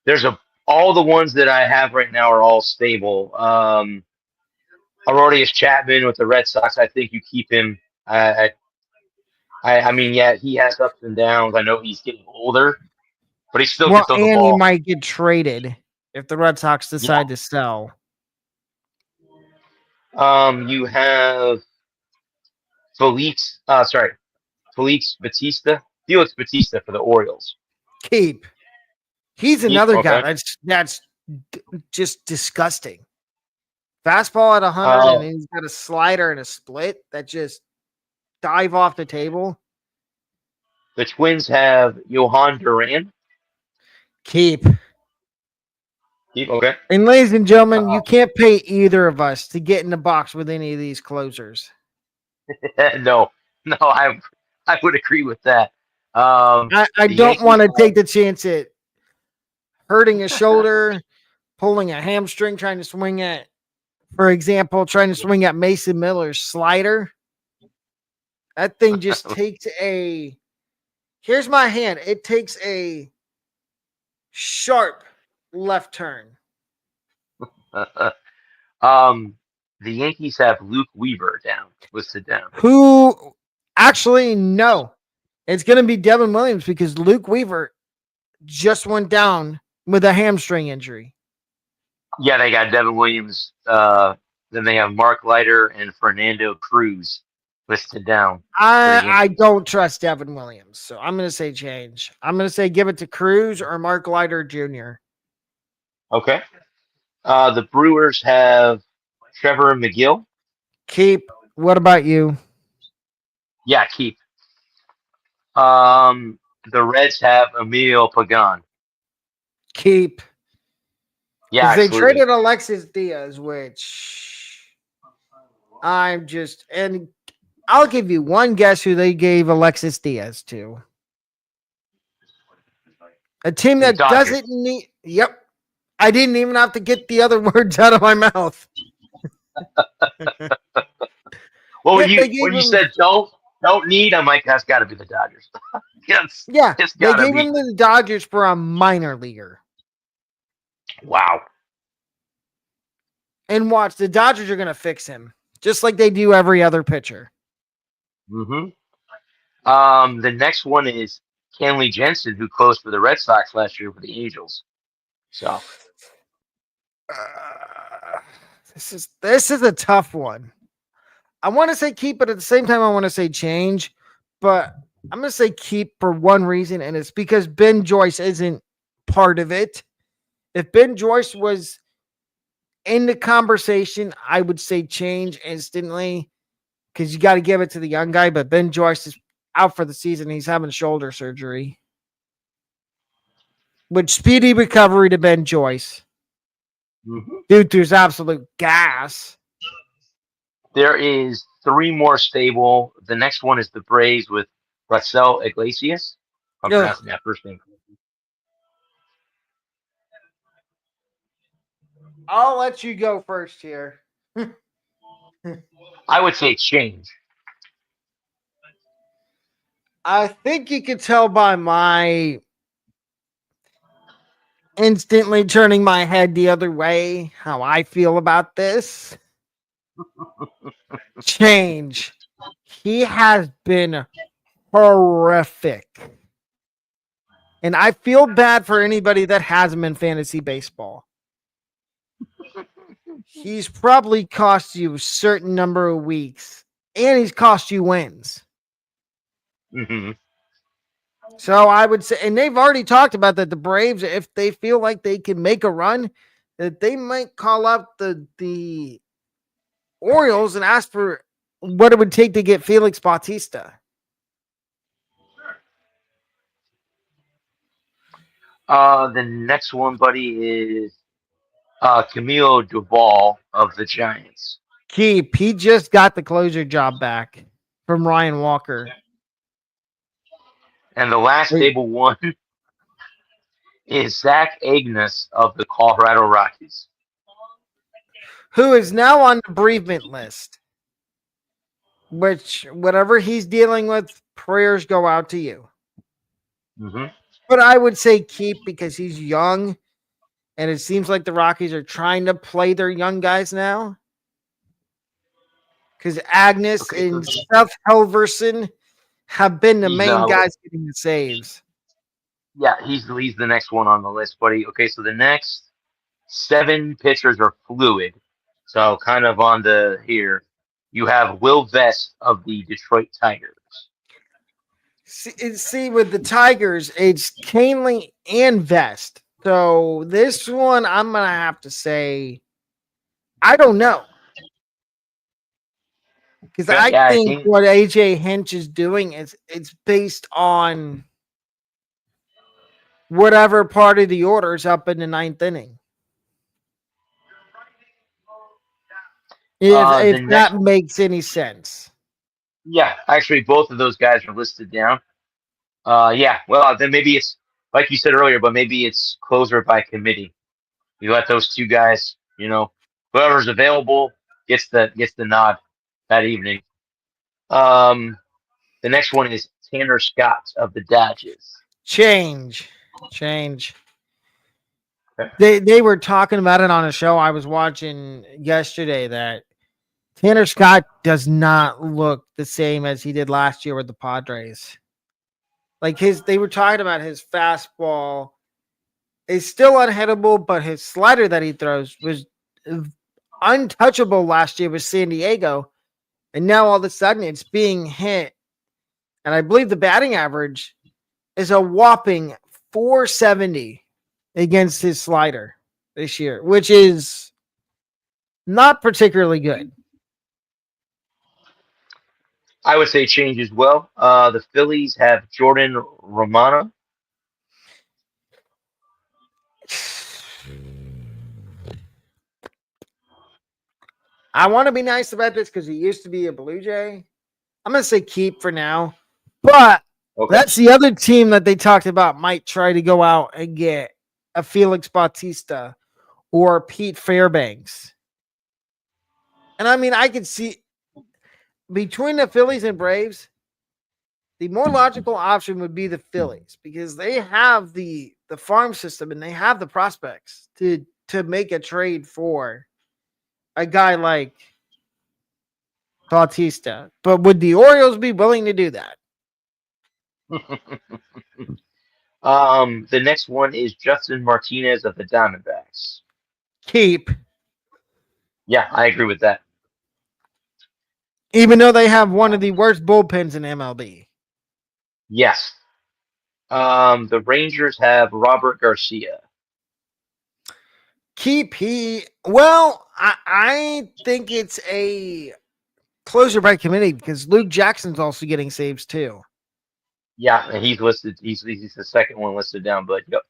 There's all the ones that I have right now are all stable. Aroldis Chapman with the Red Sox. I think you keep him. I mean, yeah, he has ups and downs. I know he's getting older, but he still can Well, throw the and he ball. might get traded if the Red Sox decide to sell. You have Felix. Felix Batista. Felix Batista for the Orioles. Keep. He's another guy Okay. that's just disgusting. Fastball at 100, and he's got a slider and a split that just dive off the table. The Twins have Johan Duran. Keep. Okay. And ladies and gentlemen, you can't pay either of us to get in the box with any of these closers. No, I would agree with that. I don't Yankees want to take the chance at hurting a shoulder, pulling a hamstring, trying to swing at, for example, trying to swing at Mason Miller's slider. That thing just takes a, here's my hand. It takes a sharp left turn. The Yankees have Luke Weaver listed down. Who actually, no. It's going to be Devin Williams because Luke Weaver just went down with a hamstring injury. Yeah, they got Devin Williams. Then they have Mark Leiter and Fernando Cruz listed down. I don't trust Devin Williams, so I'm going to say change. I'm going to say give it to Cruz or Mark Leiter Jr. Okay. The Brewers have Trevor McGill. Keep. What about you? Yeah, keep. The Reds have Emilio Pagan. Keep. Yeah, they traded Alexis Diaz, which and I'll give you one guess who they gave Alexis Diaz to. A team that doesn't need. Yep. I didn't even have to get the other words out of my mouth. Well, when you said don't need, I'm like, that's got to be the Dodgers. Yes, yeah, they gave him to the Dodgers for a minor leaguer. Wow. And watch, the Dodgers are going to fix him, just like they do every other pitcher. Mm-hmm. The next one is Kenley Jensen, who closed for the Red Sox last year for the Angels. So this is a tough one. I want to say keep, but at the same time, I want to say change. But I'm going to say keep for one reason, and it's because Ben Joyce isn't part of it. If Ben Joyce was in the conversation, I would say change instantly because you got to give it to the young guy. But Ben Joyce is out for the season. He's having shoulder surgery. With speedy recovery to Ben Joyce. Mm-hmm. Dude, there's absolute gas. There is 3 more stable. The next one is the Braves with Russell Iglesias. I'm pronouncing that first name. I'll let you go first here. I would say change. I think you could tell by my instantly turning my head the other way how I feel about this. Change. He has been horrific. And I feel bad for anybody that has him in fantasy baseball. He's probably cost you a certain number of weeks, and he's cost you wins. Mm-hmm. So I would say, and they've already talked about that the Braves, if they feel like they can make a run, that they might call up the Orioles and ask for what it would take to get Felix Bautista. The next one, buddy, is Camilo Doval of the Giants. Keep. He just got the closer job back from Ryan Walker. And the last stable one is Zach Agnes of the Colorado Rockies, who is now on the bereavement list. Which, whatever he's dealing with, prayers go out to you. Mm-hmm. But I would say keep because he's young, and it seems like the Rockies are trying to play their young guys now. Because Agnes and Seth Helverson have been the main guys getting the saves. Yeah, he's the next one on the list, buddy. Okay, so the next 7 pitchers are fluid. So kind of on the here, you have Will Vest of the Detroit Tigers. See, with the Tigers, it's Canely and Vest. So this one, I'm going to have to say, I don't know. Because I Yeah, I think think what AJ Hinch is doing is it's based on whatever part of the order is up in the ninth inning. the If next, that makes any sense. yeah, actually, both of those guys are listed down. Yeah, well, then maybe it's like you said earlier, but maybe it's closer by committee. You let those two guys, whoever's available gets the nod that evening. Um, the next one is Tanner Scott of the Dodgers. Change. Okay. They were talking about it on a show I was watching yesterday that Tanner Scott does not look the same as he did last year with the Padres. Like they were talking about his fastball is still unhittable, but his slider that he throws was untouchable last year with San Diego, and now all of a sudden it's being hit. And I believe the batting average is a whopping 470 against his slider this year, which is not particularly good. I would say change as well. The Phillies have Jordan Romano. I want to be nice about this because he used to be a Blue Jay. I'm going to say keep for now, but Okay. that's the other team that they talked about might try to go out and get a Felix Bautista or Pete Fairbanks. And I mean, I could see between the Phillies and Braves, the more logical option would be the Phillies because they have the farm system and they have the prospects to make a trade for a guy like Bautista. But would the Orioles be willing to do that? The next one is Justin Martinez of the Diamondbacks. Keep, Yeah, I agree with that. even though they have one of the worst bullpens in MLB. Yes. The Rangers have Robert Garcia. Keep I think it's a closer by committee because Luke Jackson's also getting saves too. Yeah, and he's listed. He's the second one listed down. But yep.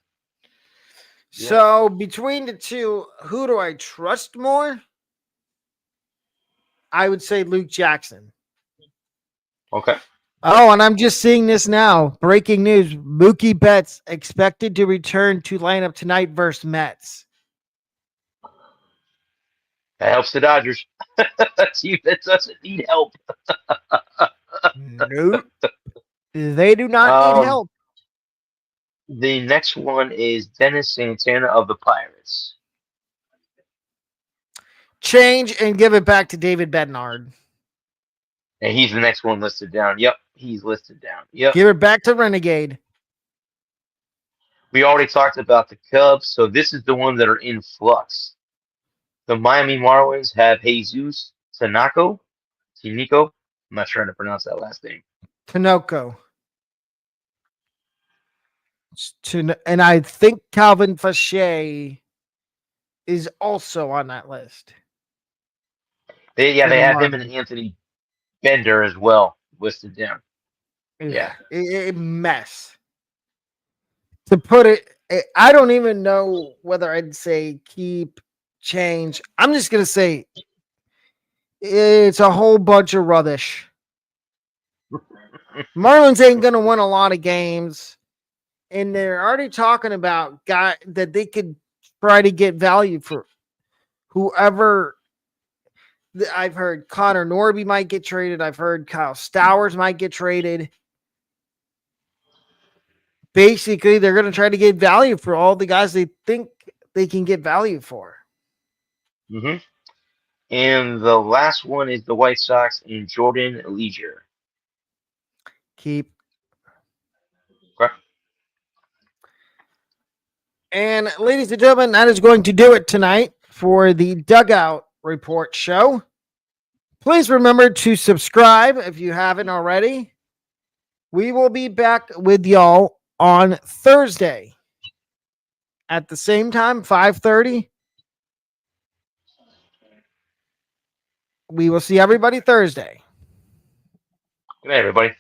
So between the two, who do I trust more? I would say Luke Jackson. Okay. Oh, and I'm just seeing this now. Breaking news. Mookie Betts expected to return to lineup tonight versus Mets. That helps the Dodgers. Team that doesn't need help. Nope. They do not need Um, help. the next one is Dennis Santana of the Pirates. Change and give it back to David Bednard. And he's the next one listed down. Yep, he's listed down. Yep. Give it back to Renegade. We already talked about the Cubs, so this is the ones that are in flux. The Miami Marlins have Jesus Tinico. I'm not trying to pronounce that last name. Tinoco. And I think Calvin Fache is also on that list. They have him and Anthony Bender as well listed down. Yeah. A mess. To put it, I don't even know whether I'd say keep, change. I'm just going to say it's a whole bunch of rubbish. Marlins ain't going to win a lot of games. And they're already talking about guy that they could try to get value for whoever. I've heard Connor Norby might get traded. I've heard Kyle Stowers might get traded. Basically, they're going to try to get value for all the guys they think they can get value for. Mm-hmm. And the last one is the White Sox and Jordan Leisure. Keep. Okay. And ladies and gentlemen, that is going to do it tonight for the Dugout Report Show. Please remember to subscribe if you haven't already. We will be back with y'all on Thursday. at the same time, 5:30. We will see everybody Thursday. Good night, everybody.